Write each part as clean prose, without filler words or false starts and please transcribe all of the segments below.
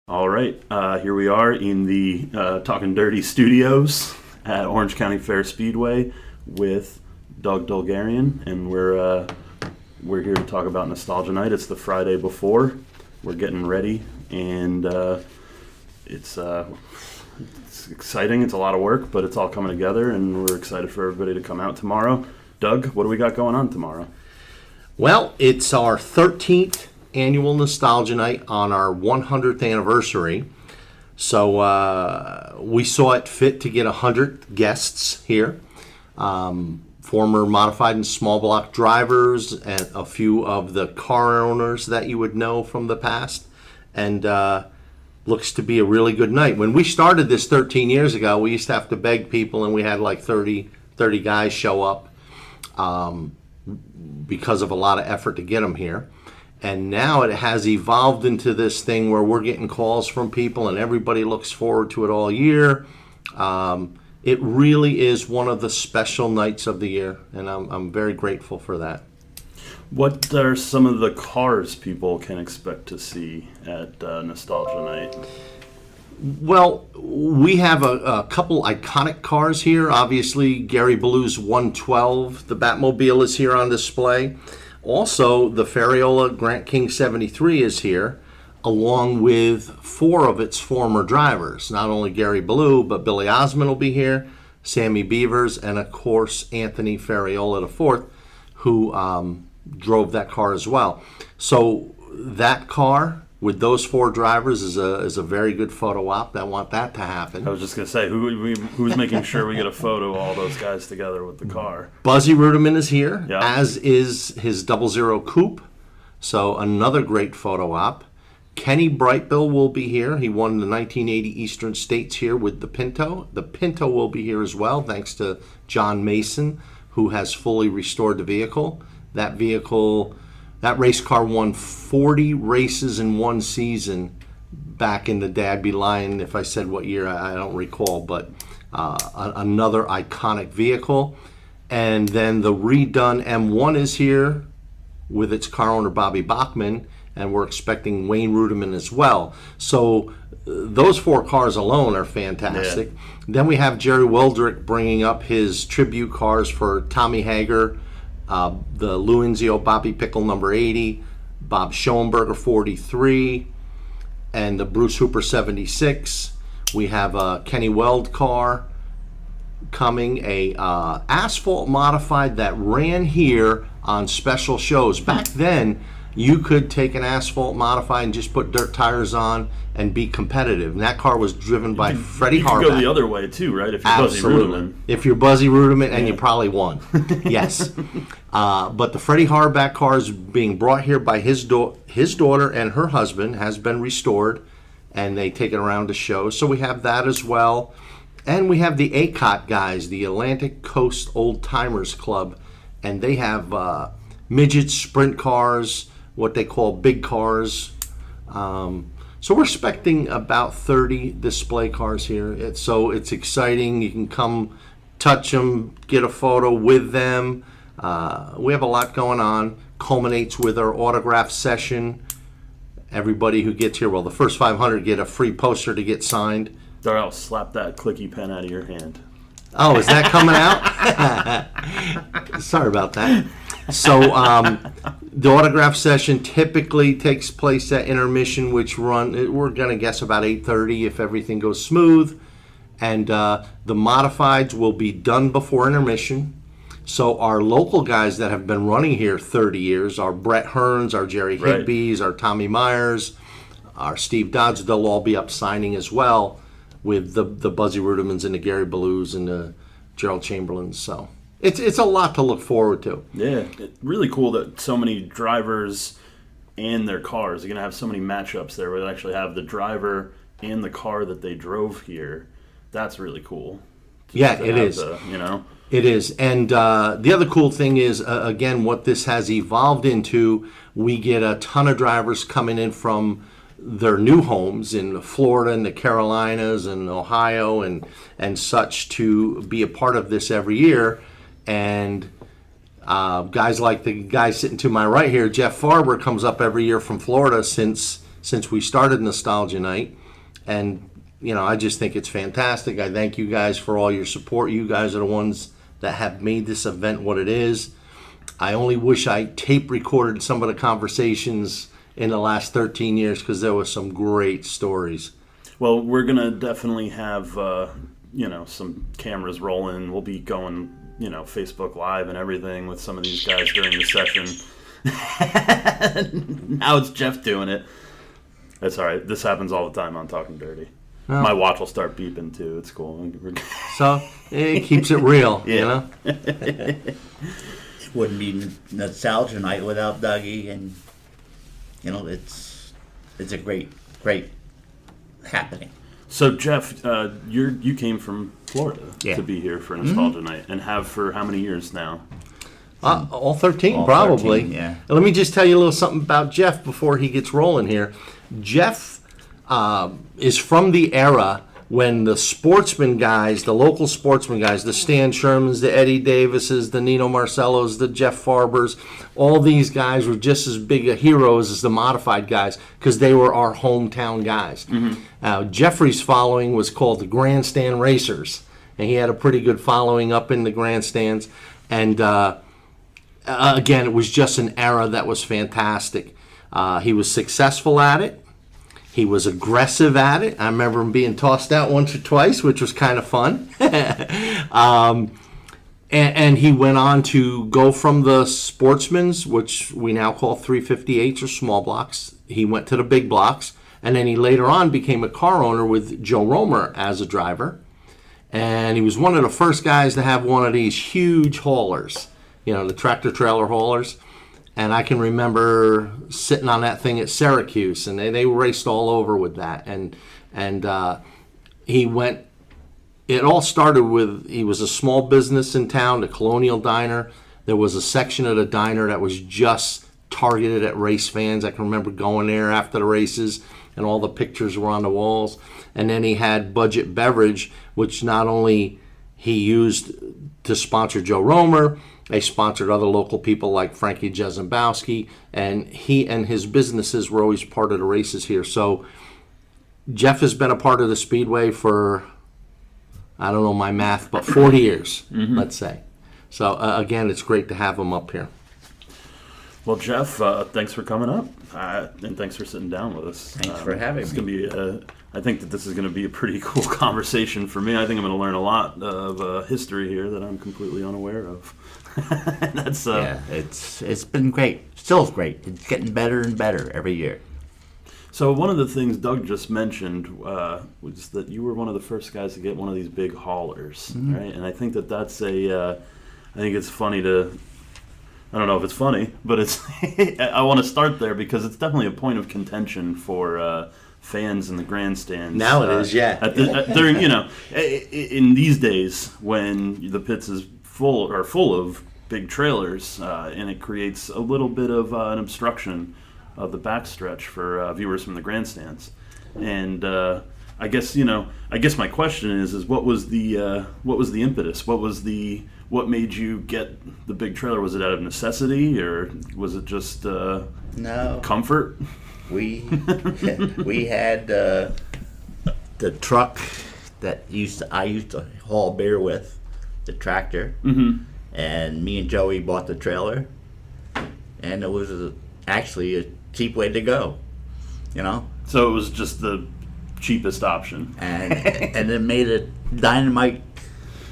All right, here we are in the Talkin Dirty Studios at Orange County Fair Speedway with Doug Dulgarian, and we're here to talk about Nostalgia Night. It's the Friday before. We're getting ready, and it's exciting. It's a lot of work, but it's all coming together, and we're excited for everybody to come out tomorrow. Doug, what do we got going on tomorrow? Well, it's our 13th annual Nostalgia Night on our 100th anniversary. So we saw it fit to get 100 guests here. Former modified and small block drivers and a few of the car owners that you would know from the past. And looks to be a really good night. When we started this 13 years ago, we used to have to beg people, and we had like 30 guys show up because of a lot of effort to get them here. And now it has evolved into this thing where we're getting calls from people and everybody looks forward to it all year. It really is one of the special nights of the year, and I'm very grateful for that. What are some of the cars people can expect to see at Nostalgia Night? Well, we have a couple iconic cars here. Obviously, Gary Blue's 112, the Batmobile, is here on display. Also, the Ferriola Grant King 73 is here, along with 4 of its former drivers. Not only Gary Blue, but Billy Osmond will be here, Sammy Beavers, and of course Anthony Ferriola IV, who drove that car as well. So that car with those 4 drivers is a very good photo op. I want that to happen. I was just going to say, who's making sure we get a photo of all those guys together with the car? Buzzy Rudiman is here, Yep. as is his 00 Coupe. So another great photo op. Kenny Brightbill will be here. He won the 1980 Eastern States here with the Pinto. The Pinto will be here as well, thanks to John Mason, who has fully restored the vehicle. That race car won 40 races in one season back in the day. I'd be lying if I said what year, I don't recall, but another iconic vehicle. And then the redone M1 is here with its car owner Bobby Bachman, and we're expecting Wayne Rudiman as well. So those 4 cars alone are fantastic. Yeah. Then we have Jerry Weldrick bringing up his tribute cars for Tommy Hager, the Lou Inzio Bobby Pickle number 80, Bob Schoenberger 43, and the Bruce Hooper 76. We have a Kenny Weld car coming, a asphalt modified that ran here on special shows. Back then, you could take an asphalt modified and just put dirt tires on and be competitive. And that car was driven by Freddie Harback. You could go the other way too, right? If you're Absolutely. Buzzy Rudiman. If you're Buzzy Rudiman, and you probably won. Yes. But the Freddie Harback car is being brought here by his daughter and her husband, has been restored, and they take it around to shows. So we have that as well. And we have the ACOT guys, the Atlantic Coast Old Timers Club, and they have midget sprint cars, what they call big cars. So we're expecting about 30 display cars here. It's exciting. You can come touch them, get a photo with them. We have a lot going on. Culminates with our autograph session. Everybody who gets here, well, the first 500 get a free poster to get signed. Darrell, slap that clicky pen out of your hand. Oh, is that coming out? Sorry about that. So the autograph session typically takes place at intermission, which we're going to guess about 8:30 if everything goes smooth. And the modifieds will be done before intermission. So our local guys that have been running here 30 years, our Brett Hearns, our Jerry Higbees, our Tommy Myers, our Steve Dodds, they'll all be up signing as well with the Buzzy Rudimans and the Gary Blues and the Gerald Chamberlains. So it's a lot to look forward to. Yeah, it's really cool that so many drivers and their cars are going to have so many matchups there where they actually have the driver and the car that they drove here. That's really cool. Yeah, it is. It is. And the other cool thing is, again, what this has evolved into, we get a ton of drivers coming in from their new homes in Florida and the Carolinas and Ohio and such to be a part of this every year. And guys like the guy sitting to my right here, Jeff Farber, comes up every year from Florida since since we started Nostalgia Night. And, I just think it's fantastic. I thank you guys for all your support. You guys are the ones that have made this event what it is. I only wish I tape recorded some of the conversations in the last 13 years because there were some great stories. Well, we're going to definitely have, some cameras rolling. We'll be going, Facebook Live and everything with some of these guys during the session. Now it's Jeff doing it. That's all right. This happens all the time on Talking Dirty. Oh. My watch will start beeping, too. It's cool. So it keeps it real, yeah. It wouldn't be Nostalgia Night without Dougie, and it's a great happening. So Jeff, you came from Florida to be here for Nostalgia Night, and have for how many years now? All 13, probably. 13, yeah. Let me just tell you a little something about Jeff before he gets rolling here. Jeff is from the era when the sportsman guys, the local sportsman guys, the Stan Shermans, the Eddie Davises, the Nino Marcellos, the Jeff Farbers, all these guys were just as big a heroes as the modified guys because they were our hometown guys. Jeffrey's following was called the Grandstand Racers, and he had a pretty good following up in the grandstands. And again, it was just an era that was fantastic. He was successful at it. He was aggressive at it. I remember him being tossed out once or twice, which was kind of fun. And he went on to go from the sportsmen's, which we now call 358s or small blocks. He went to the big blocks. And then he later on became a car owner with Joe Romer as a driver. And he was one of the first guys to have one of these huge haulers, the tractor trailer haulers. And I can remember sitting on that thing at Syracuse, and they raced all over with that. And he went. It all started with, he was a small business in town, the Colonial Diner. There was a section of the diner that was just targeted at race fans. I can remember going there after the races, and all the pictures were on the walls. And then he had Budget Beverage, which not only he used to sponsor Joe Romer, they sponsored other local people like Frankie Jezembowski, and he and his businesses were always part of the races here. So Jeff has been a part of the Speedway for, I don't know my math, but 40 years, let's say. So again, it's great to have him up here. Well, Jeff, thanks for coming up, and thanks for sitting down with us. Thanks for having me. Gonna be, I think that this is going to be a pretty cool conversation for me. I think I'm going to learn a lot of history here that I'm completely unaware of. That's it's been great. Still great. It's getting better and better every year. So one of the things Doug just mentioned was that you were one of the first guys to get one of these big haulers, right? And I think that's I think it's funny to. I don't know if it's funny, but it's. I want to start there because it's definitely a point of contention for fans in the grandstands. Now it is, yeah. During in these days when the pits is full of big trailers, and it creates a little bit of an obstruction of the backstretch for viewers from the grandstands. And I guess my question is what was the impetus? What made you get the big trailer? Was it out of necessity, or was it just no comfort? We had the truck that I used to haul beer with, the tractor, and me and Joey bought the trailer, and it was actually a cheap way to go, So it was just the cheapest option, and it made it dynamite.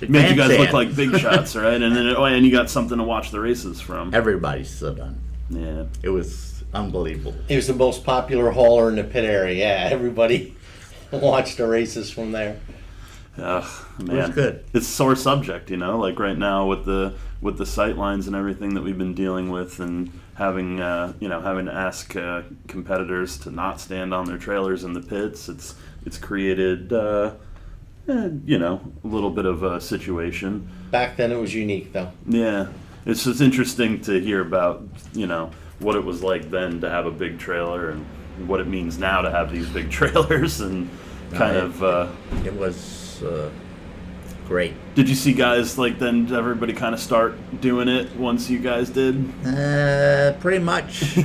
It made you guys look like big shots, right? And then and you got something to watch the races from. Everybody's so done. Yeah, it was unbelievable. He was the most popular hauler in the pit area. Yeah, everybody watched the races from there. Man, it was good. It's a sore subject, like right now with the sight lines and everything that we've been dealing with, and having having to ask competitors to not stand on their trailers in the pits. It's created a little bit of a situation. Back then it was unique, though. Yeah, it's just interesting to hear about what it was like then to have a big trailer and what it means now to have these big trailers, and it was great. Did you see guys then everybody kind of start doing it once you guys did? Pretty much.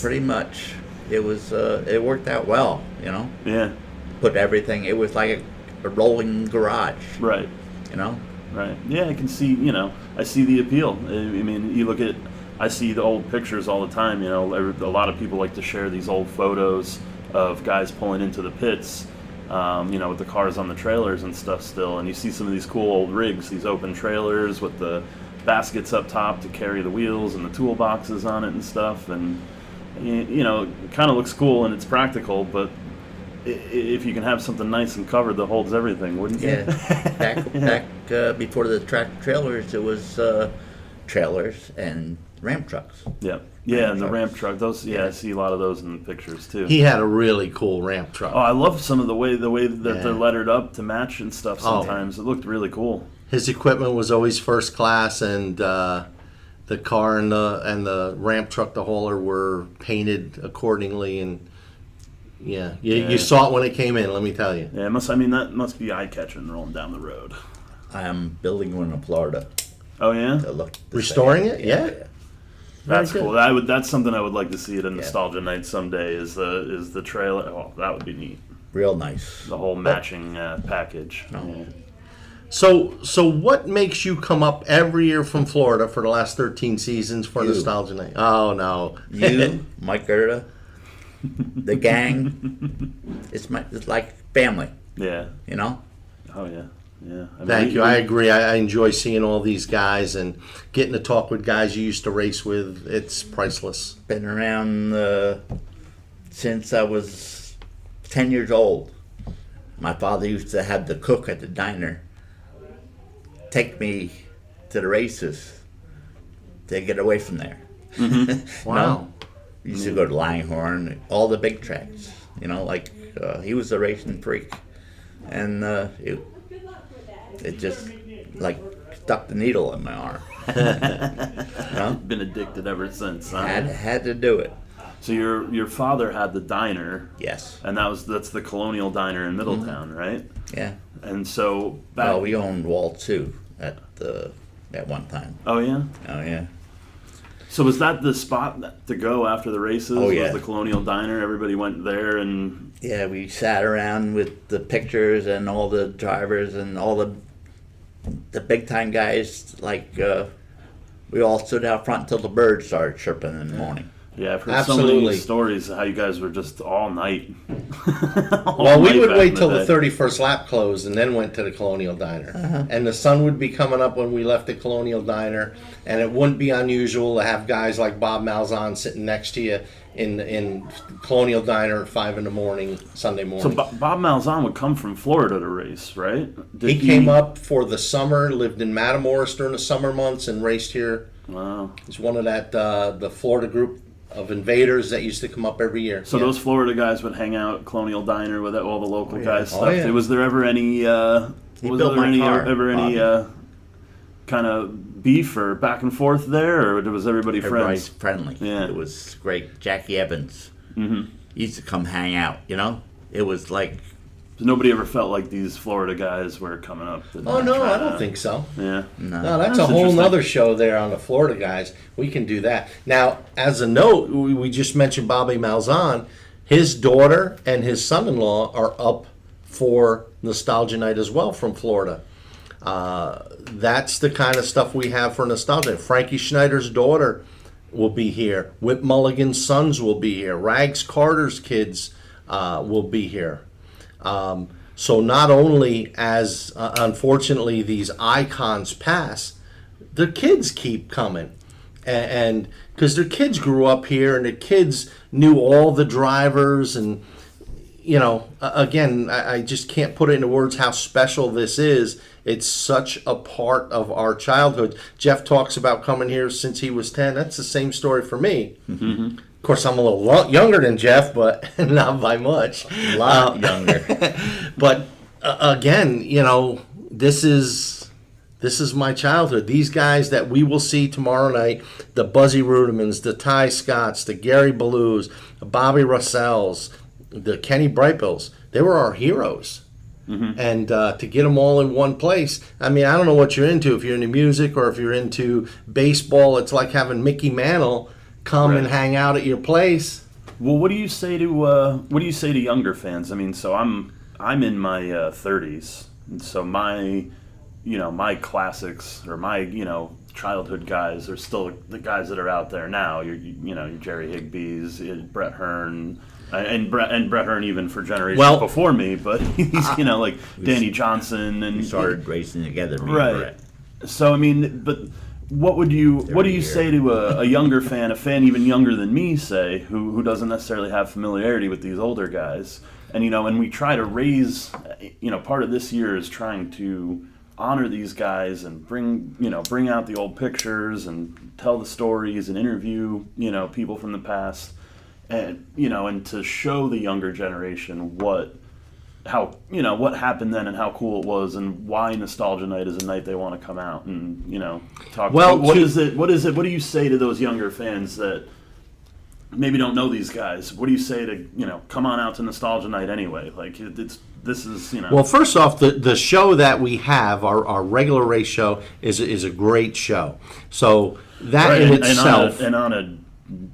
Pretty much. it worked out well, you know. Yeah. Put everything. It was like a rolling garage, Right. you know. Right. Yeah, I can see. I see the appeal. I mean, you look at. I see the old pictures all the time. A lot of people like to share these old photos of guys pulling into the pits. With the cars on the trailers and stuff still, and you see some of these cool old rigs, these open trailers with the baskets up top to carry the wheels and the toolboxes on it and stuff, and it kind of looks cool and it's practical, but if you can have something nice and covered that holds everything, wouldn't you? Yeah, back before the tractor trailers, it was trailers and ramp trucks. Yeah, and the ramp truck. Those, I see a lot of those in the pictures too. He had a really cool ramp truck. Oh, I love some of the way that they're lettered up to match and stuff. Sometimes it looked really cool. His equipment was always first class, and the car and the ramp truck, the hauler, were painted accordingly. And you saw it when it came in. Let me tell you. Yeah, that must be eye catching rolling down the road. I am building one in Florida. Oh yeah, To look the Restoring same. it? Yeah. that's Very cool. good. That's something I would like to see at a nostalgia night someday. Is the trailer? Oh, that would be neat. Real nice. The whole matching package. No. Yeah. So what makes you come up every year from Florida for the last 13 seasons for You. Nostalgia Night? Oh, no. You, Mike Gerda, the gang. It's like family, Yeah. you know. Oh yeah. Yeah. Thank you. I agree. I enjoy seeing all these guys and getting to talk with guys you used to race with. It's priceless. Been around since I was 10 years old. My father used to have the cook at the diner take me to the races to get away from there. Wow. We used to go to Langhorne, all the big tracks. Like he was a racing freak, and it just like stuck the needle in my arm. Been addicted ever since. Huh? Had to do it. So your father had the diner, Yes. and that's the Colonial Diner in Middletown, right? Yeah. And so back. Well, we owned Wall 2 at one time. Oh yeah. Oh yeah. So was that the spot to go after the races? Oh, yeah. Was the Colonial Diner? Everybody went there, and Yeah, we sat around with the pictures and all the drivers and all the big time guys. Like we all stood out front until the birds started chirping in the morning. yeah, I've heard so many stories of how you guys were just all night. Well, we would wait till the 31st lap closed and then went to the Colonial Diner. And the sun would be coming up when we left the Colonial Diner, and it wouldn't be unusual to have guys like Bob Malzahn sitting next to you in Colonial Diner at 5 in the morning, Sunday morning. So Bob Malzahn would come from Florida to race, right? He came up for the summer, lived in Matamoros during the summer months, and raced here. Wow. He's one of the Florida group of invaders that used to come up every year. So those Florida guys would hang out at Colonial Diner with all the local guys. Oh, Stuff. yeah. Was there ever any? Was built there my any car, ever any kind of beef or back and forth there, or was everybody Everybody's friends? friendly. Yeah. It was great. Jackie Evans used to come hang out. It was like Nobody ever felt like these Florida guys were coming up. Oh, no, I don't think so. Yeah. No, that's That's a whole interesting. nother show there on the Florida guys. We can do that. Now, as a note, we just mentioned Bobby Malzahn. His daughter and his son-in-law are up for Nostalgia Night as well from Florida. That's the kind of stuff we have for Nostalgia. Frankie Schneider's daughter will be here. Whip Mulligan's sons will be here. Rags Carter's kids will be here. So not only as, unfortunately, these icons pass, their kids keep coming. And because their kids grew up here and their kids knew all the drivers. And, again, I just can't put it into words how special this is. It's such a part of our childhood. Jeff talks about coming here since he was 10. That's the same story for me. Mm-hmm. Of course, I'm a little younger than Jeff, but not by much. a lot younger. But again, this is my childhood. These guys that we will see tomorrow night, the Buzzy Rudimans, the Ty Scotts, the Gary Ballows, the Bobby Russells, the Kenny Brightbills, they were our heroes. Mm-hmm. And to get them all in one place, I don't know what you're into. If you're into music or if you're into baseball, it's like having Mickey Mantle come and hang out at your place. Well, what do you say to younger fans? I mean, so I'm in my 30s, and so my classics or my childhood guys are still the guys that are out there now. Your Jerry Higbee's, Brett Hearn, and Brett Hearn even for generations before me. But he's like Danny Johnson, and we started racing together. Right. So I mean, but what do you say to a younger fan, a fan even younger than me, say, who doesn't necessarily have familiarity with these older guys? And and we try to raise, part of this year is trying to honor these guys and bring out the old pictures and tell the stories and interview, people from the past, and and to show the younger generation what happened then and how cool it was and why Nostalgia Night is a night they want to come out and talk. Well, what is it? What do you say to those younger fans that maybe don't know these guys? What do you say to come on out to Nostalgia Night anyway? Like this is. Well, first off, the show that we have, our regular race show, is a great show. So that right, in itself, and on a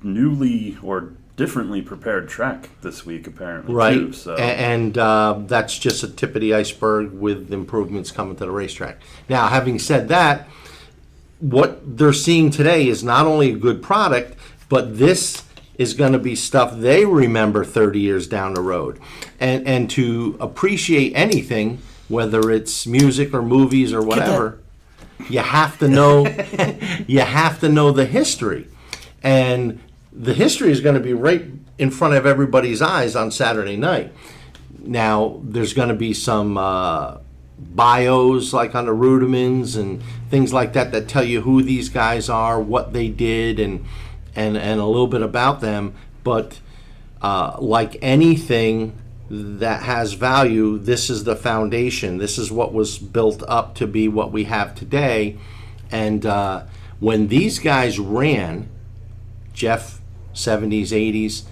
newly or differently prepared track this week, apparently. Right, too, so. and that's just a tip of the iceberg with improvements coming to the racetrack. Now, having said that, what they're seeing today is not only a good product, but this is going to be stuff they remember 30 years down the road. And to appreciate anything, whether it's music or movies or whatever, you have to know the history. And the history is going to be right in front of everybody's eyes on Saturday night. Now, there's going to be some bios like on the Rudimans and things like that tell you who these guys are, what they did, and a little bit about them. But like anything that has value, this is the foundation. This is what was built up to be what we have today. And when these guys ran, Jeff, 70s, 80s,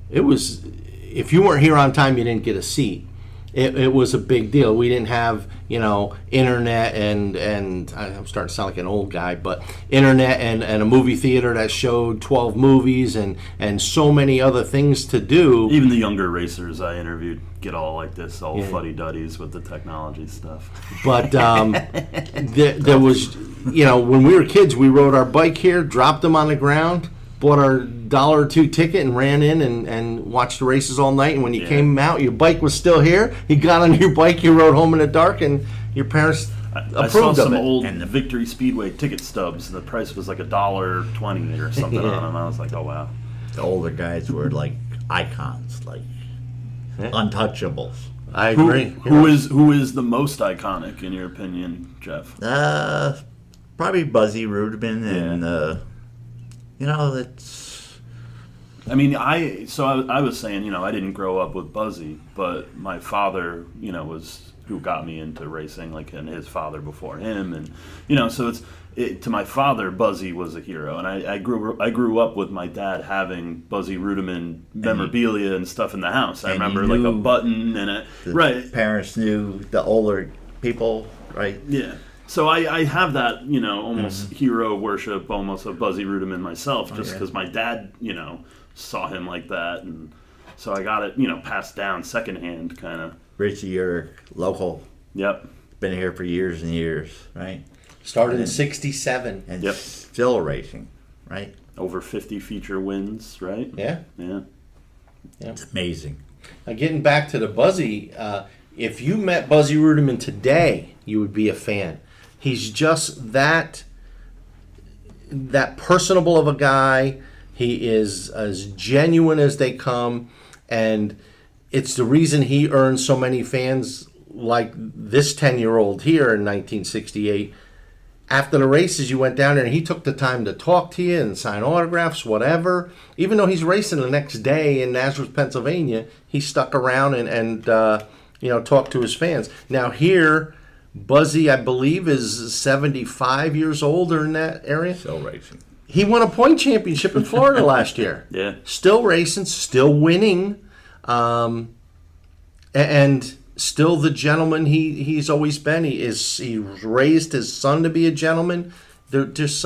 it was, if you weren't here on time, you didn't get a seat. It was a big deal. We didn't have, internet and I'm starting to sound like an old guy, but internet and a movie theater that showed 12 movies and so many other things to do. Even the younger racers I interviewed get all like this, all fuddy-duddies with the technology stuff. But there was, when we were kids, we rode our bike here, dropped them on the ground, bought our $1 or $2 ticket and ran in and watched the races all night. And when you came out, your bike was still here. You got on your bike, you rode home in the dark, and your parents approved I saw some of it. old Victory Speedway ticket stubs. The price was like $1.20 or something on them. I was like, oh wow. The older guys were like icons, like untouchables. I agree. Who is the most iconic in your opinion, Jeff? Probably Buzzy Rudeman and it's. I mean, I was saying, I didn't grow up with Buzzy, but my father, was who got me into racing, like, and his father before him, and so to my father, Buzzy was a hero, and I grew up with my dad having Buzzy Rudeman memorabilia and stuff in the house. I remember like a button and parents knew the older people, right? Yeah. So I have that, almost hero worship almost of Buzzy Rudeman myself, just because my dad, saw him like that. And so I got it, passed down secondhand kind of. Richie, you're local. Yep. Been here for years and years, right? Started in 67. And still racing, right? Over 50 feature wins, right? Yeah. Yeah. It's amazing. Now, getting back to the Buzzy, if you met Buzzy Rudeman today, you would be a fan. He's just that personable of a guy. He is as genuine as they come, and it's the reason he earned so many fans like this 10-year-old here in 1968. After the races, you went down there and he took the time to talk to you and sign autographs, whatever. Even though he's racing the next day in Nazareth, Pennsylvania, he stuck around and talked to his fans. Now here, Buzzy, I believe, is 75 years old or in that area. Still racing. He won a point championship in Florida last year. Yeah. Still racing, still winning, and still the gentleman he's always been. He raised his son to be a gentleman. They're just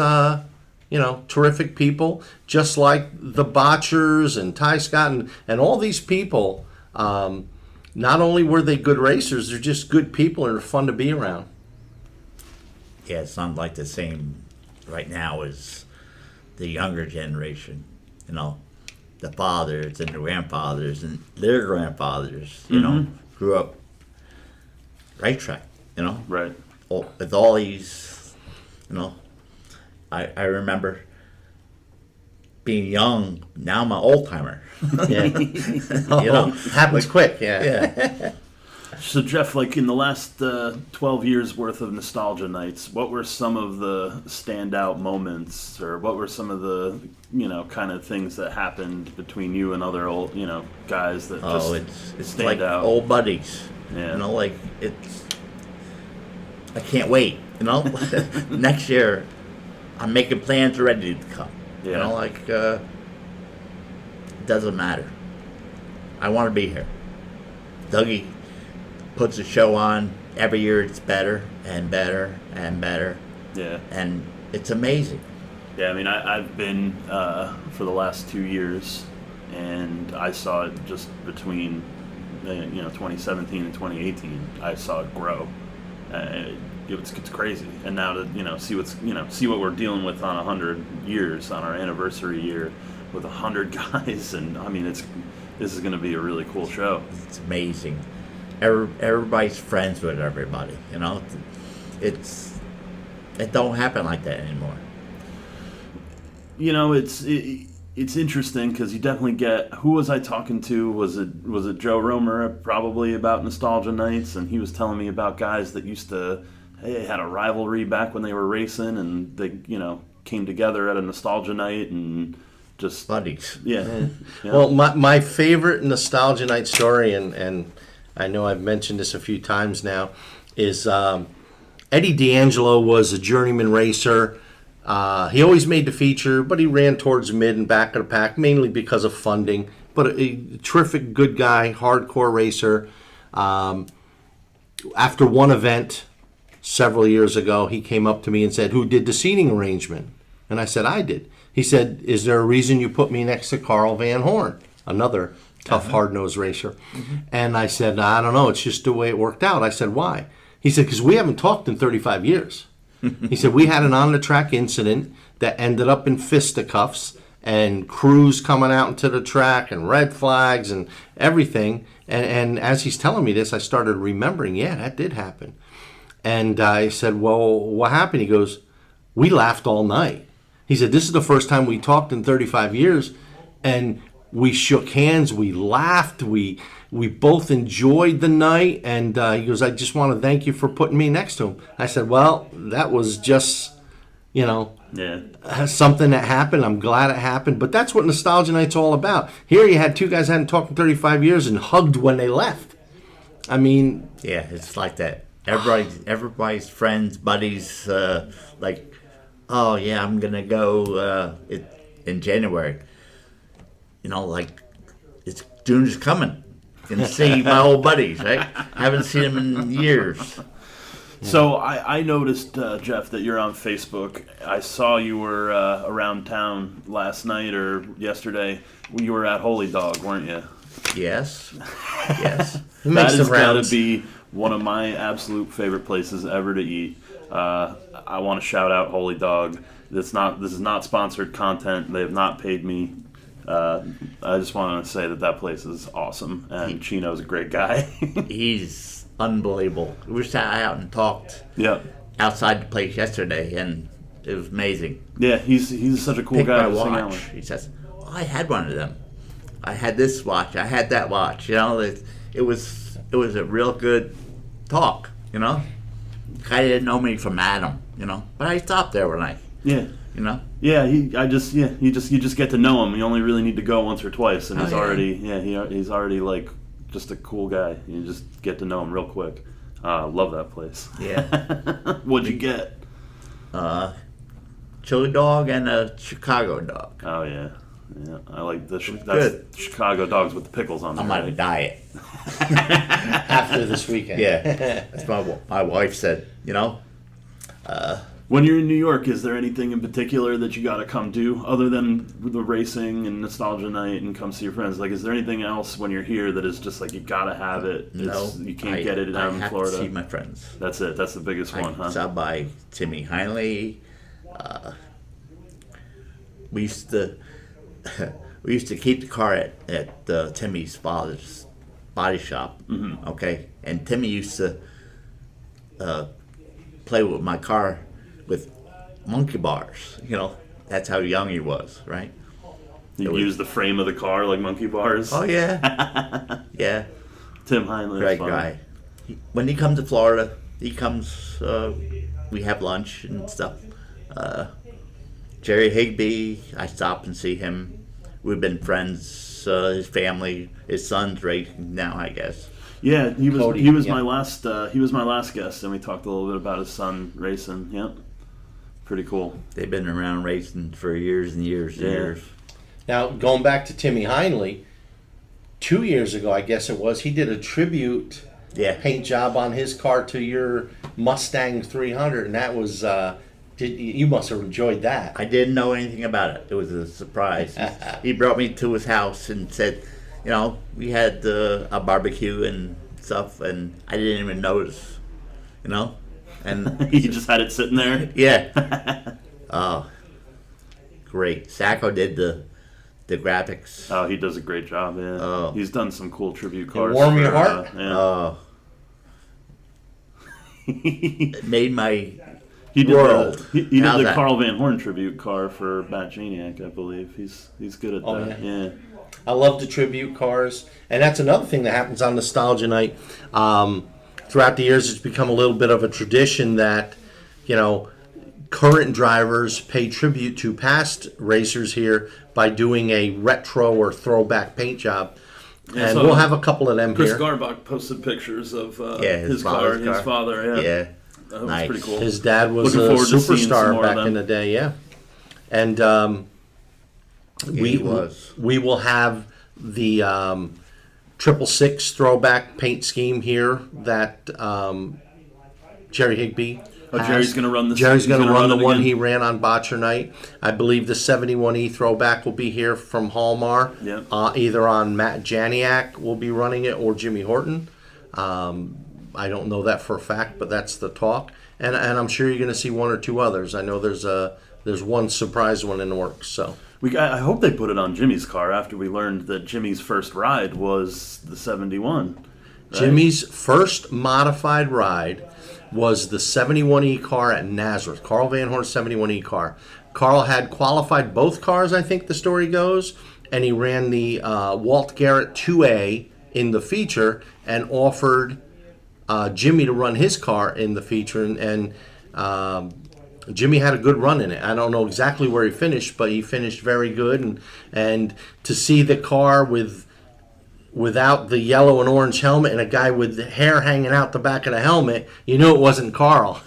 terrific people, just like the Botchers and Ty Scott and all these people. Not only were they good racers, they're just good people and they're fun to be around. Yeah, it's not like the same right now as the younger generation. The fathers and the grandfathers and their grandfathers, grew up racetrack, Right. with all these, I remember being young. Now I'm an old timer. Yeah. Happens quick. Yeah. So Jeff, like in the last 12 years worth of nostalgia nights, what were some of the standout moments, or what were some of the kind of things that happened between you and other old guys that it's stand like out? old buddies. Yeah. I can't wait. Next year, I'm making plans ready to come. Yeah. It doesn't matter. I want to be here. Dougie puts a show on every year. It's better and better and better. Yeah. And it's amazing. Yeah, I mean, I've been for the last 2 years, and I saw it just between 2017 and 2018. I saw it grow. It's crazy, and now to see what we're dealing with on 100 years, on our anniversary year, with 100 guys, and I mean, this is going to be a really cool show. It's amazing. Everybody's friends with everybody. It don't happen like that anymore. It's interesting because you definitely get. Who was I talking to? Was it Joe Romer probably about nostalgia nights, and he was telling me about guys that used to had a rivalry back when they were racing, and they came together at a nostalgia night and just buddies. Yeah. Well, my favorite nostalgia night story, and I know I've mentioned this a few times now, is Eddie D'Angelo was a journeyman racer. He always made the feature, but he ran towards mid and back of the pack, mainly because of funding. But a terrific, good guy, hardcore racer. After one event several years ago, he came up to me and said, "Who did the seating arrangement?" And I said, "I did." He said, "Is there a reason you put me next to Carl Van Horn?" Another tough, hard-nosed racer. Mm-hmm. And I said, "I don't know. It's just the way it worked out." I said, "Why?" He said, "Because we haven't talked in 35 years. He said, "We had an on-the-track incident that ended up in fisticuffs and crews coming out into the track and red flags and everything." And as he's telling me this, I started remembering, yeah, that did happen. And I said, "Well, what happened?" He goes, "We laughed all night." He said, "This is the first time we talked in 35 years, and we shook hands, we laughed, we both enjoyed the night." And he goes, "I just want to thank you for putting me next to him." I said, "Well, that was just, something that happened. I'm glad it happened." But that's what Nostalgia Night's all about. Here you had two guys hadn't talked in 35 years and hugged when they left. I mean... Yeah, it's like that. Everybody's friends, buddies, oh, yeah, I'm going to go in January. It's June's coming. And see my old buddies, right? I haven't seen them in years. So I noticed, Jeff, that you're on Facebook. I saw you were around town last night or yesterday. You were at Holy Dog, weren't you? Yes. That has got to be one of my absolute favorite places ever to eat. I want to shout out Holy Dog. This is not sponsored content. They have not paid me. I just want to say that place is awesome, and Chino's a great guy. He's unbelievable. We sat out and talked outside the place yesterday, and it was amazing. Yeah, he's such a cool guy to sing out with. He says, "I had one of them. I had this watch. I had that watch." It was a real good talk. Guy didn't know me from Adam. But I stopped there one night. Yeah. Yeah, you just get to know him. You only really need to go once or twice, and he's already like just a cool guy. You just get to know him real quick. Love that place. Yeah. What'd you get? Chili dog and a Chicago dog. Oh yeah. I like that's good. Chicago dogs with the pickles on them. I'm on a diet After this weekend. Yeah. That's my wife said. When you're in New York, is there anything in particular that you got to come do other than the racing and nostalgia night and come see your friends? Like, is there anything else when you're here that is just like you got to have it? No, You can't get it down in Florida. I have to see my friends. That's it. That's the biggest one, huh? I saw by Timmy Heinley. We used to keep the car at Timmy's father's body shop. Mm-hmm. Okay, and Timmy used to play with my car with monkey bars. That's how young he was, right? You use the frame of the car like monkey bars. Oh yeah, yeah. Tim Heinle, Great guy. When he comes to Florida, he comes. We have lunch and stuff. Jerry Higbee, I stop and see him. We've been friends. His family, his son's racing now, I guess. Yeah, he was. Cody, he was yeah. my last. He was my last guest, and we talked a little bit about his son racing. Yep, pretty cool. They've been around racing for years and years and Yeah. years. Now, going back to Timmy Heinley, 2 years ago, I guess it was, he did a tribute Yeah. paint job on his car to your Mustang 300, and that was, you must have enjoyed that. I didn't know anything about it. It was a surprise. He brought me to his house and said, we had a barbecue and stuff, and I didn't even notice, And He just had it sitting there. yeah. Oh, great. Sacco did the graphics. Oh, he does a great job. Yeah, Oh. he's done some cool tribute cars. warm your heart? Yeah. Oh. It made my He did world. He did How's the that? Carl Van Horn tribute car for Bat Janiac, I believe. He's good at Oh, that. yeah. Yeah. I love the tribute cars, and that's another thing that happens on Nostalgia Night. Throughout the years, it's become a little bit of a tradition that, current drivers pay tribute to past racers here by doing a retro or throwback paint job. Yeah, And so we'll have a couple of them Chris here. Garbach posted pictures of his his car, father's his car. father. Yeah, yeah. That was Nice. pretty cool. His dad was Looking a forward to seeing some superstar more of back them. in the day, yeah. And He was. we will have the 666 throwback paint scheme here that Jerry Higbee. Oh, has. Jerry's going to run this. Jerry's he's going to gonna run the it one again? he ran on Botcher Night. I believe the 71E throwback will be here from Hallmar. Yep. Either on Matt Janiak will be running it or Jimmy Horton. I don't know that for a fact, but that's the talk. And I'm sure you're going to see one or two others. I know there's one surprise one in the works. So I hope they put it on Jimmy's car after we learned that Jimmy's first ride was the 71. Right? Jimmy's first modified ride was the 71E car at Nazareth. Carl Van Horn's 71E car. Carl had qualified both cars, I think the story goes, and he ran the Walt Garrett 2A in the feature and offered Jimmy to run his car in the feature, and Jimmy had a good run in it. I don't know exactly where he finished, but he finished very good, and to see the car without the yellow and orange helmet and a guy with the hair hanging out the back of the helmet, you knew it wasn't Carl.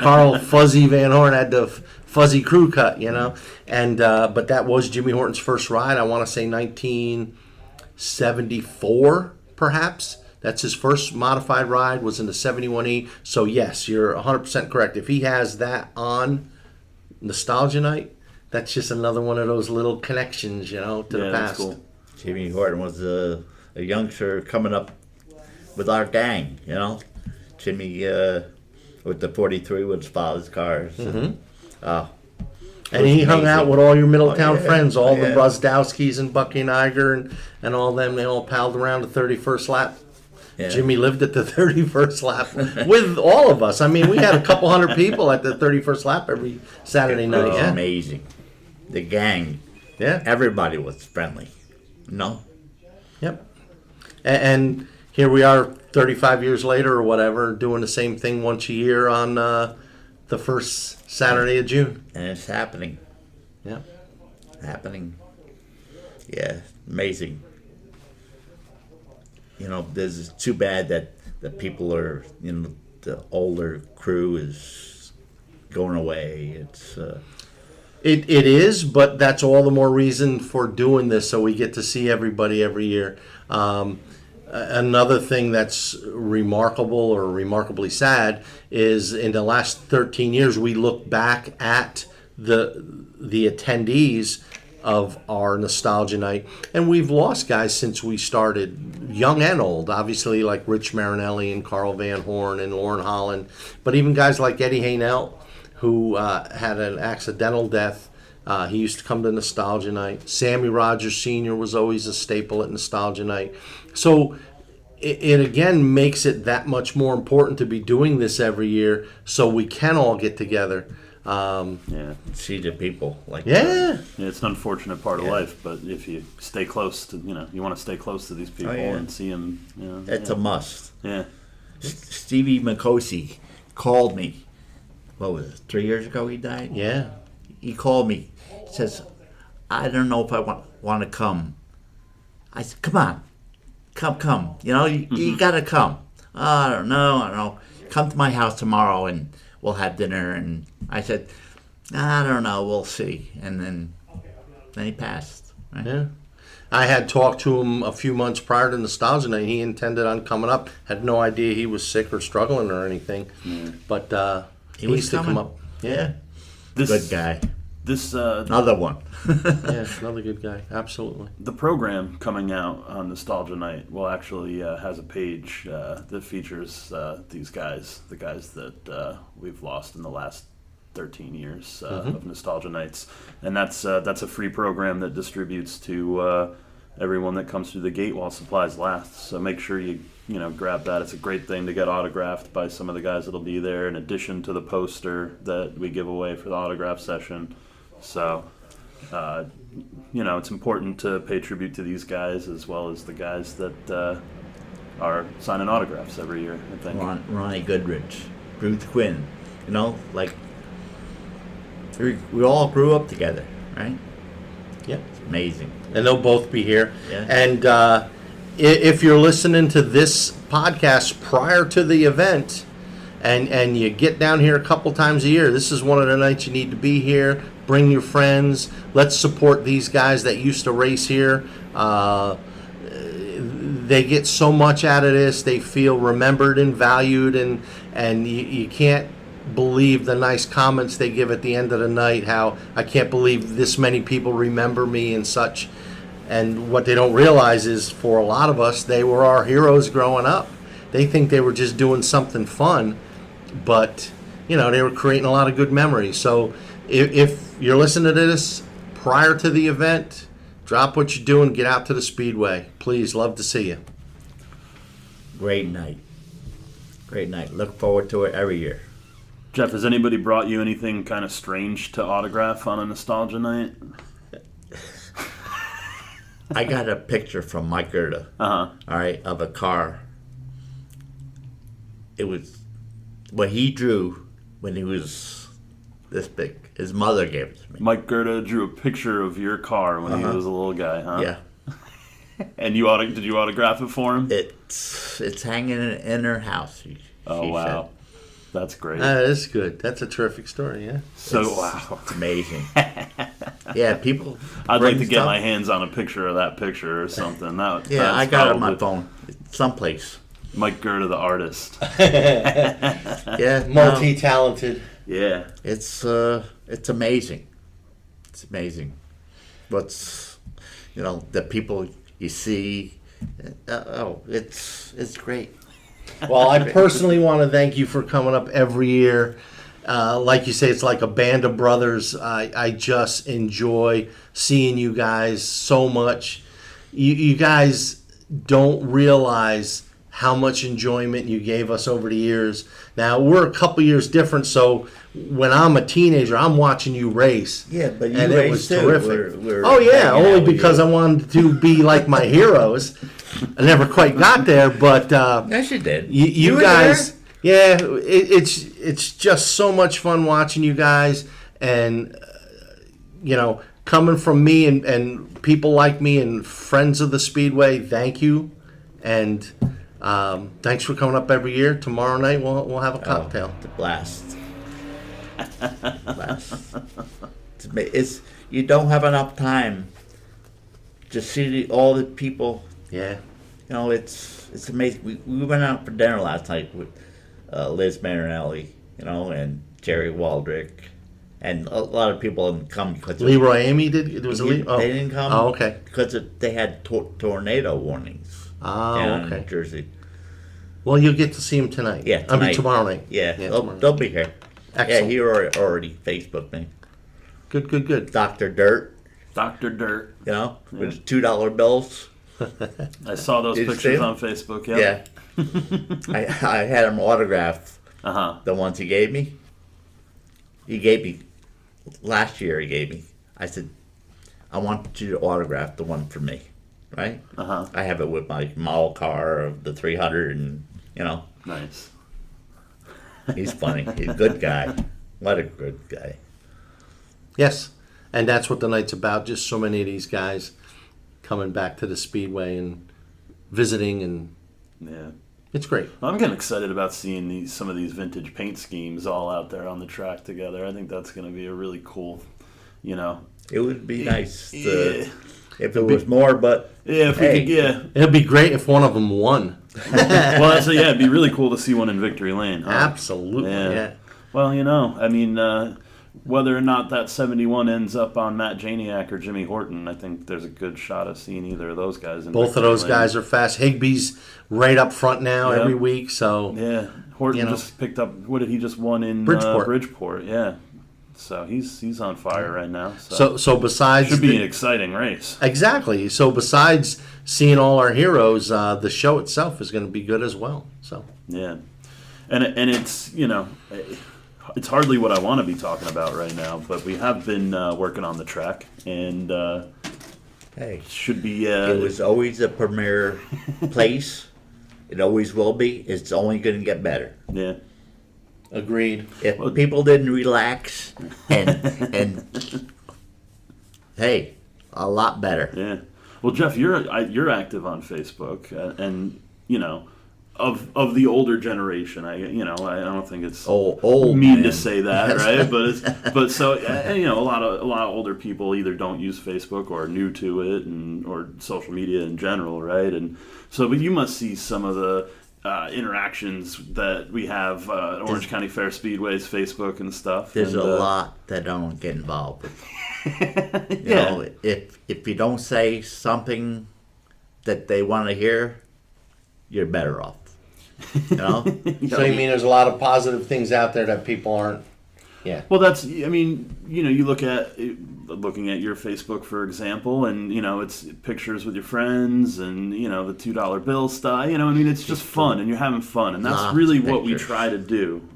Carl Fuzzy Van Horn had the fuzzy crew cut. And but that was Jimmy Horton's first ride. I want to say 1974, perhaps. That's his first modified ride, was in the 71E. So yes, you're 100% correct. If he has that on Nostalgia Night, that's just another one of those little connections, to the that's past. cool. Jimmy Horton was a youngster coming up with our gang, Jimmy with the 43 with his father's cars. Mm-hmm. Oh, And he hung out with all your Middletown Oh, yeah. friends, all Oh, the yeah. Brosdowskis and Bucky Niger and all them. They all palled around the 31st lap. yeah. Jimmy lived at the 31st lap with all of us. I mean, we had a couple hundred people at the 31st lap every Saturday It night. was Yeah, amazing. The gang, yeah, everybody was friendly. yep. And here we are, 35 years later or whatever, doing the same thing once a year on the first Saturday of June. And it's happening. Yeah. Yeah, amazing. This is too bad that the people are, the older crew is going away. It's It is, but that's all the more reason for doing this, so we get to see everybody every year. Another thing that's remarkable or remarkably sad is in the last 13 years, we look back at the attendees of our nostalgia night, and we've lost guys since we started, young and old, obviously, like Rich Marinelli and Carl Van Horn and Lauren Holland, but even guys like Eddie Haynell, who had an accidental death. He used to come to nostalgia night. Sammy Rogers Sr. was always a staple at nostalgia night. So it again makes it that much more important to be doing this every year so we can all get together. See the people like Yeah. It's an unfortunate part of life, but if you stay close to, you want to stay close to these people and see them. It's a must. Yeah. Stevie Mikosi called me. What was it? 3 years ago he died. Yeah. He called me. He says, "I don't know if I want to come." I said, "Come on, come. You gotta come." "I don't know. Come to my house tomorrow and we'll have dinner." And I said, "I don't know. We'll see." And then he passed. Right? Yeah. I had talked to him a few months prior to nostalgia night. He intended on coming up. Had no idea he was sick or struggling or anything. But he was used to come coming. up. Yeah. Good guy. Another one. Yeah, another good guy. Absolutely. The program coming out on Nostalgia Night will actually has a page that features these guys, the guys that we've lost in the last 13 years of Nostalgia Nights, and that's a free program that distributes to everyone that comes through the gate while supplies last. So make sure you grab that. It's a great thing to get autographed by some of the guys that'll be there, in addition to the poster that we give away for the autograph session. So, it's important to pay tribute to these guys as well as the guys that are signing autographs every year, I think. Ronnie Goodrich, Ruth Quinn, like we all grew up together, right? Yeah. It's amazing. And they'll both be here. Yeah. And if you're listening to this podcast prior to the event and you get down here a couple times a year, this is one of the nights you need to be here. Bring your friends. Let's support these guys that used to race here. They get so much out of this. They feel remembered and valued, and you can't believe the nice comments they give at the end of the night, how I can't believe this many people remember me and such. And what they don't realize is, for a lot of us, they were our heroes growing up. They think they were just doing something fun, but they were creating a lot of good memories. So if you're listening to this prior to the event, drop what you're doing, get out to the Speedway. Please, love to see you. Great night. Look forward to it every year. Jeff, has anybody brought you anything kind of strange to autograph on a Nostalgia Night? I got a picture from Mike Gerda, all right, of a car. It was what he drew when he was this big. His mother gave it to me. Mike Gerda drew a picture of your car when he was a little guy, huh? Yeah. And did you autograph it for him? It's hanging in her house. She wow. said. That's great. That's good. That's a terrific story, yeah. Wow. It's amazing. Yeah, people. I'd like to get stuff. my hands on a picture of that picture or something. I got it on my phone. It's someplace. Mike Gerda, the artist. Yeah. Multi-talented. Yeah. It's amazing. It's amazing. What's, the people you see. It's great. Well, I personally want to thank you for coming up every year. Like you say, it's like a band of brothers. I just enjoy seeing you guys so much. You guys don't realize how much enjoyment you gave us over the years. Now, we're a couple years different, so when I'm a teenager, I'm watching you race. Yeah, but you and it was too. terrific. We're oh, yeah, hanging only out with because you. I wanted to be like my heroes. I never quite got there, but Yes, you did. you were guys, there? yeah, it's just so much fun watching you guys, and coming from me and people like me and friends of the Speedway, thank you, and thanks for coming up every year. Tomorrow night we'll have a cocktail. The blast. It's you don't have enough time to see all the people. Yeah. it's amazing. We went out for dinner last night with Liz Marinelli, and Jerry Waldrick, and a lot of people didn't come because Leroy Amy did? Was it they didn't come. Oh, okay. Because they had tornado warnings down in Jersey. Well, you'll get to see him tonight. Yeah, tonight. I mean, tomorrow night. Yeah, tomorrow they'll be here. Excellent. Yeah, he already Facebooked me. Good. Dr. Dirt, Dr. Dirt. with $2 bills. I saw those Did you see pictures them? on Facebook. Yep. Yeah. I had him autograph the ones he gave me. Last year he gave me. I said, I want you to autograph the one for me, right? I have it with my model car of the 300 and, Nice. he's funny. He's a good guy. What a good guy. Yes, and that's what the night's about. Just so many of these guys coming back to the Speedway and visiting, and Yeah. it's great. I'm getting excited about seeing some of these vintage paint schemes all out there on the track together. I think that's going to be a really cool, It would be nice Yeah. if it was more, but Yeah, if we Hey. could, yeah. It'd be great if one of them won. Well, it'd be really cool to see one in Victory Lane. Huh? Absolutely. Yeah. Well, I mean, whether or not that 71 ends up on Matt Janiak or Jimmy Horton, I think there's a good shot of seeing either of those guys. Both of Victory those Lane. guys are fast. Higby's right up front now Yeah. every week, so Yeah, Horton just picked up. What did he just won in Bridgeport. Bridgeport? Yeah, so he's on fire right now. so besides should be the- an exciting race. exactly. So besides seeing all our heroes, the show itself is going to be good as well. So Yeah, and it's it's hardly what I want to be talking about right now, but we have been working on the track, and hey, should be. it was always a premier place. It always will be. It's only going to get better. Yeah. agreed. If people didn't relax and hey, a lot better. Yeah. Well, Jeff, you're active on Facebook, and of the older generation. I don't think it's Old mean man. to say that, right? But a lot of older people either don't use Facebook or are new to it, or social media in general, right? And so, but you must see some of the interactions that we have at Orange County Fair Speedway's Facebook and stuff. There's and, a lot that I don't get involved with. Yeah. If you don't say something that they want to hear, you're better off. So you mean there's a lot of positive things out there that people aren't? Yeah. Well, you looking at your Facebook, for example, and it's pictures with your friends, and the $2 bill stuff. It's just fun, and you're having fun, and that's Lots really of what we pictures. try to do,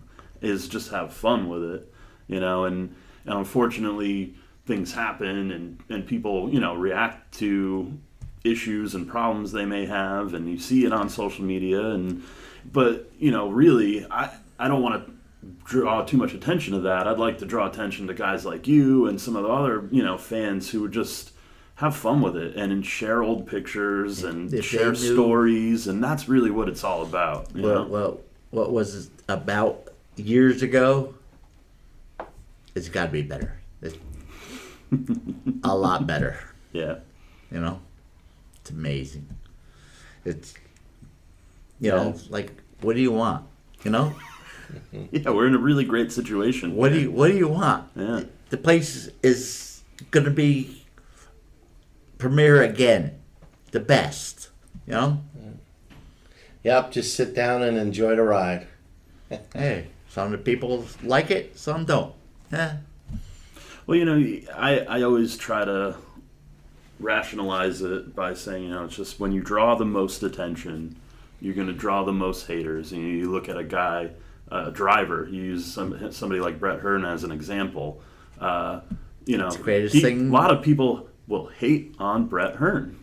is just have fun with it, and unfortunately things happen, and people react to issues and problems they may have, and you see it on social media, but really I don't want to draw too much attention to that. I'd like to draw attention to guys like you and some of the other fans who would just have fun with it and share old pictures and If share they knew- stories, and that's really what it's all about. you know? Well, what was it about years ago? It's got to be better. It's a lot better. Yeah. It's amazing. It's like, what do you want? Yeah, we're in a really great situation. What do you want? Yeah. The place is going to be premier again, the best. Yep. Just sit down and enjoy the ride. Hey, some of the people like it, some don't. Yeah. Well, I always try to rationalize it by saying, it's just when you draw the most attention, you're going to draw the most haters. And you look at a guy, a driver, you use somebody like Brett Hearn as an example. the greatest thing. A lot of people will hate on Brett Hearn,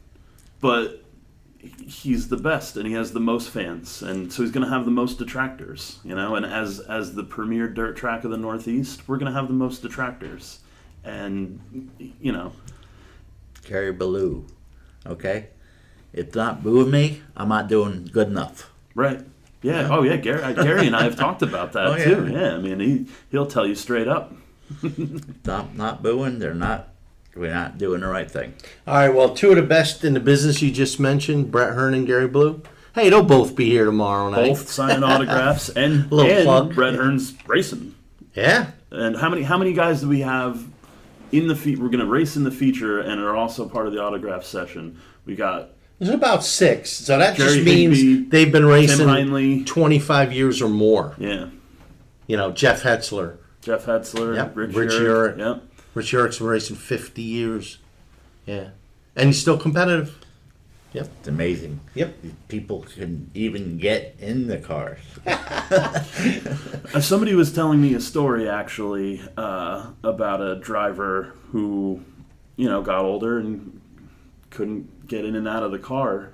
but he's the best and he has the most fans, and so he's going to have the most detractors. And as the premier dirt track of the Northeast, we're going to have the most detractors. And Gary Ballou, okay? If not booing me, I'm not doing good enough. right. Yeah. Oh, yeah. Gary and I have talked about that Oh, yeah. too. Yeah. I mean, he'll tell you straight up. Not booing, they're not we're not doing the right thing. All right, well, two of the best in the business you just mentioned, Brett Hearn and Gary Blue. Hey, they'll both be here tomorrow night. Both signing autographs and plug. Brett Hearn's racing. Yeah. And how many guys do we have in the we're going to race in the feature and are also part of the autograph session? We got There's about 6. So that Jerry just means Higby, they've been Tim racing Heinley. 25 years or more. Yeah. You know, Jeff Hetzler. Jeff Hetzler, Yep. Rich Urich. Urich. Yep. Rich Urich's been racing 50 years. Yeah. And he's still competitive. Yep. It's amazing. Yep. People can even get in the cars. Somebody was telling me a story actually about a driver who, got older and couldn't get in and out of the car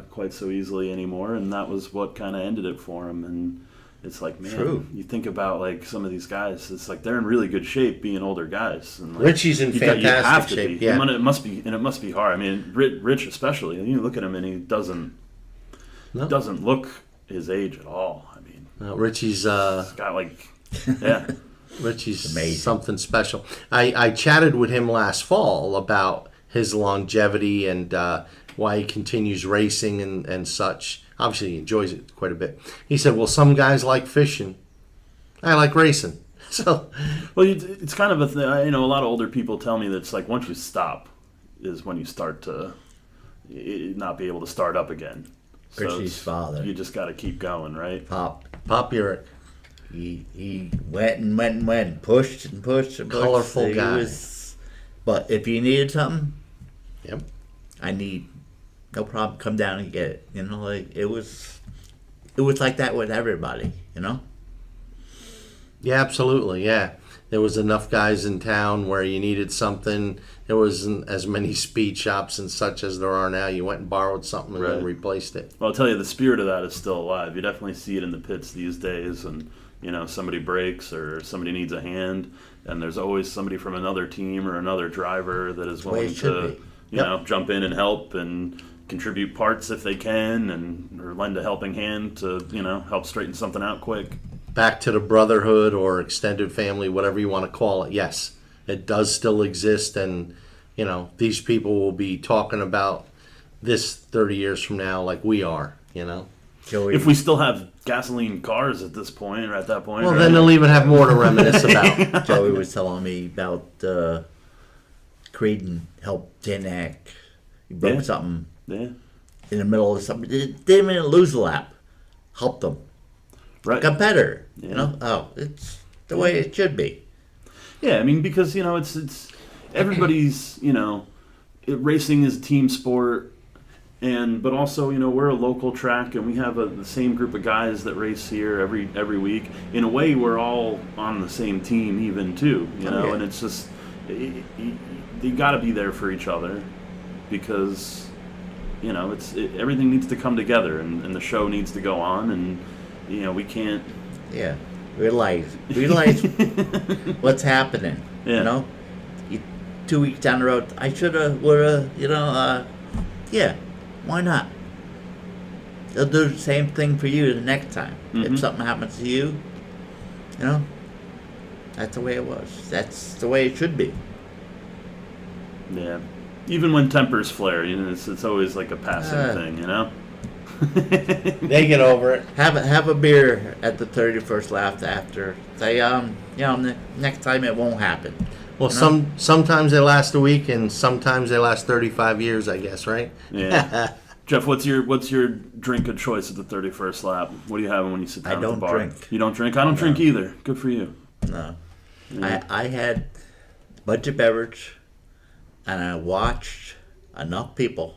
quite so easily anymore, and that was what kind of ended it for him. And it's like, man, True. You think about like some of these guys, it's like they're in really good shape being older guys. And like, Richie's in fantastic shape. Yeah. It must be hard. I mean, Rich especially. You look at him and he doesn't look his age at all. I mean, Richie's he's got like, yeah. Richie's amazing. Something special. I chatted with him last fall about his longevity and why he continues racing and such. Obviously, he enjoys it quite a bit. He said, well, some guys like fishing. I like racing. So, well, it's kind of a thing. A lot of older people tell me that it's like once you stop is when you start to not be able to start up again. So Richie's father. You just got to keep going, right? Pop Urich. He went and went and went, pushed and pushed and pushed. Colorful guy. But if you needed something, Yep. I need no problem. Come down and get it. Like it was like that with everybody. Yeah, absolutely. Yeah. There was enough guys in town where you needed something. There wasn't as many speed shops and such as there are now. You went and borrowed something and then Right. replaced it. Well, I'll tell you, the spirit of that is still alive. You definitely see it in the pits these days, and somebody breaks or somebody needs a hand, and there's always somebody from another team or another driver that is the way willing it should to, be. jump in and help and contribute parts if they can, and or lend a helping hand to, help straighten something out quick. Back to the brotherhood or extended family, whatever you want to call it. Yes, it does still exist, and these people will be talking about this 30 years from now like we are. Joey, If we still have gasoline cars at this point, or at that point, Well, right? then they'll even have more to reminisce about. Joey was telling me about Creedon helped Danak. He broke Yeah. something Yeah, in the middle of something. Didn't even lose a lap. Helped them. right. Competitor. Yeah. It's the way it should be. Yeah, I mean, because it's everybody's racing is a team sport, but also we're a local track and we have the same group of guys that race here every week. In a way, we're all on the same team, even too. Yeah. And it's just you got to be there for each other because everything needs to come together and the show needs to go on and we can't. Yeah. Realize what's happening. Yeah. 2 weeks down the road, I shoulda, woulda, yeah, why not? They'll do the same thing for you the next time. Mhm. If something happens to you, that's the way it was. That's the way it should be. Yeah. Even when tempers flare, it's always like a passing thing, They get over it. Have a beer at the 31st lap after. Say, next time it won't happen. Well, sometimes they last a week, and sometimes they last 35 years, I guess, right? Yeah. Jeff, what's your drink of choice at the 31st lap? What are you having when you sit down I at the don't bar? drink. You don't drink? I don't drink either. Good for you. No. Yeah. I had a bunch of beverage, and I watched enough people.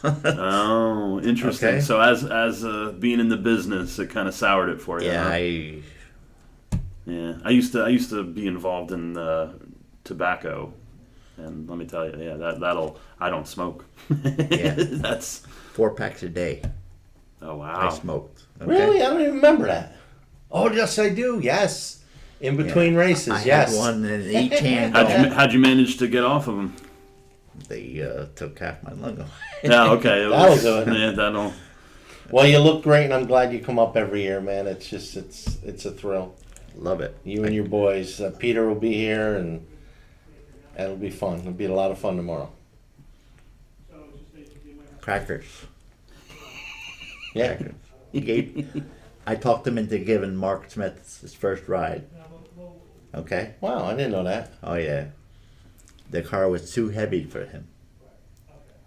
Oh, interesting. Okay. So as being in the business, it kind of soured it for you. Yeah, huh? Yeah. I used to be involved in tobacco, and let me tell you, that'll I don't smoke. Yeah. That's 4 packs a day. oh wow. I smoked. Okay? Really? I don't even remember that. Oh, yes, I do. Yes. In between races, I yes. had one in each hand. How'd you manage to get off of them? They took half my lung away. Yeah, okay. That'll do it. Yeah, that'll. Well, you look great, and I'm glad you come up every year, man. It's just, it's a thrill. Love it. You and your boys. Peter will be here, and It'll be fun. It'll be a lot of fun tomorrow. Crackers. Yeah. Crackers. I talked him into giving Mark Smith his first ride. Okay? Wow, I didn't know that. Oh, yeah. The car was too heavy for him.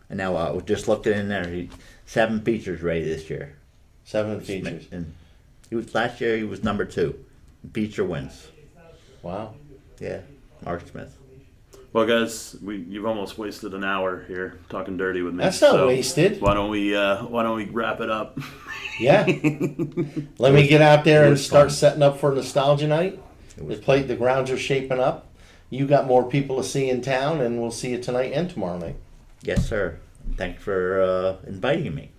And now I was just looking in there. 7 features ready this year. 7 features. And last year he was number 2. Feature wins. Wow. Yeah, Mark Smith. Well, guys, you've almost wasted an hour here talking dirty with me. That's not wasted. Why don't we wrap it up? Yeah. Let me get out there It and was start fun. setting up for Nostalgia Night. was The grounds are shaping up. You got more people to see in town, and we'll see you tonight and tomorrow night. Yes, sir. Thanks for inviting me.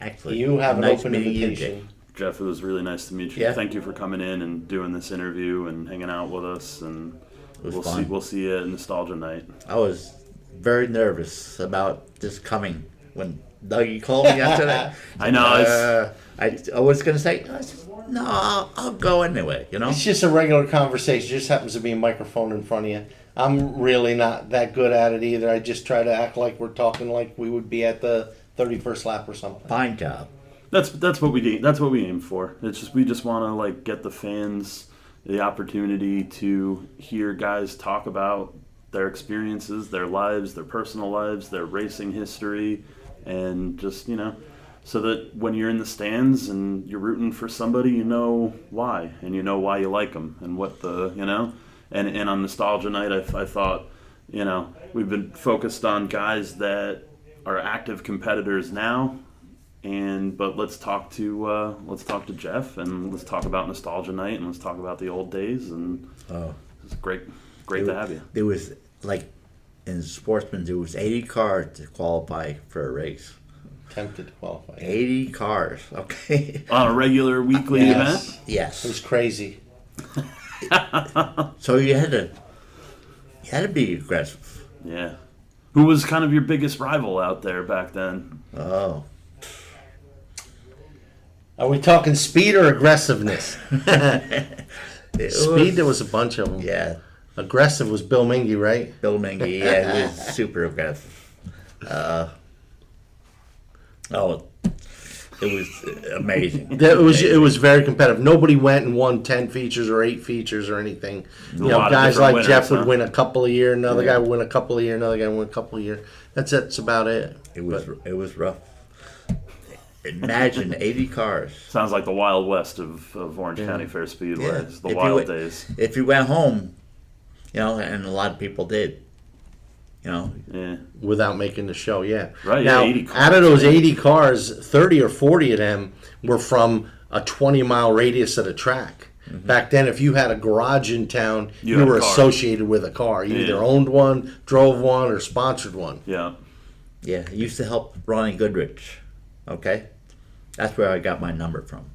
Actually, You have an nice open meeting you, invitation. Jake. Jeff, it was really nice to meet you. Yeah. Thank you for coming in and doing this interview and hanging out with us. And was we'll fun. see you at Nostalgia Night. I was very nervous about this coming when Dougie called me yesterday. I know. I was going to say, no, I'll go anyway, you know? It's just a regular conversation. Just happens to be a microphone in front of you. I'm really not that good at it either. I just try to act like we're talking like we would be at the 31st lap or something. Fine job. That's what we aim for. It's just we just want to like get the fans the opportunity to hear guys talk about their experiences, their lives, their personal lives, their racing history, and just so that when you're in the stands and you're rooting for somebody, you know why, and you know why you like them, and what and on Nostalgia Night, I thought, we've been focused on guys that are active competitors now, but let's talk to Jeff, and let's talk about Nostalgia Night, and let's talk about the old days, and it's great to have you. There was, like, in sportsmen, there was 80 cars to qualify for a race. Tempted to qualify. 80 cars, okay? On a regular weekly Yes. event? Yes. It was crazy. So you had to be aggressive. Yeah. Who was kind of your biggest rival out there back then? Oh. Are we talking speed or aggressiveness? It Speed, there was a bunch of them. Yeah. Aggressive was Bill Mingy, right? Bill Mingy, yeah, he was super aggressive. It was amazing. It was very competitive. Nobody went and won 10 features or 8 features or anything. lot of Guys different like Jeff winners, would win a couple a year, another guy would win a couple a year, another guy would win a couple a year. That's about it. It was rough. Imagine 80 cars. Sounds like the Wild West of Orange County Fair Speedway. Yeah. It's the If you wild went- days. If you went home, and a lot of people did, Yeah. Without making the show, yeah. Right, Now, 80 cars. out of those 80 cars, 30 or 40 of them were from a 20-mile radius of the track. Mm-hmm. Back then, if you had a garage in town, You you had a were car. associated with a car. You either owned one, drove one, or sponsored one. Yeah. Yeah, I used to help Ronnie Goodrich. Okay? That's where I got my number from.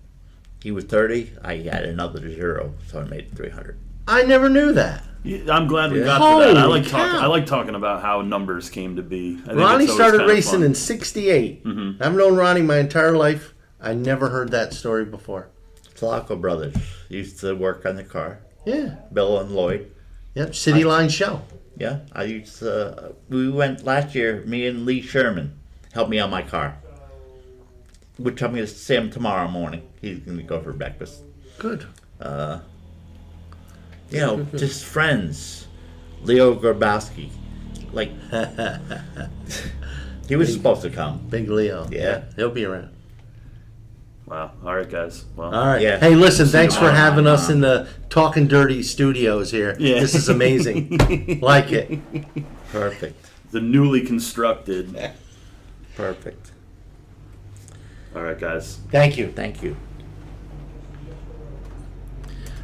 He was 30, I had another 0, so I made it 300. I never knew that. Yeah, I'm glad we Yeah. got to that. Holy cow. I like talking about how numbers came to be. I think Ronnie it's always started kinda racing fun. in '68. Mm-hmm. I've known Ronnie my entire life. I never heard that story before. Flacco brothers used to work on the car. Yeah. Bill and Lloyd. Yep. City Line Show. Yeah, I used to, we went last year, me and Lee Sherman helped me on my car. Which I'm going to see him tomorrow morning. He's going to go for breakfast. Good. Just friends. Leo Grabowski. Like, he was supposed to come. Big Leo. Yeah. He'll be around. Wow. All right, guys. Well, All right. Yeah. Hey, listen, you thanks for tomorrow. having us in the Talkin Dirty studios here. Yeah. This is amazing. Like it. Perfect. the newly constructed. Perfect. All right, guys. Thank you. Thank you.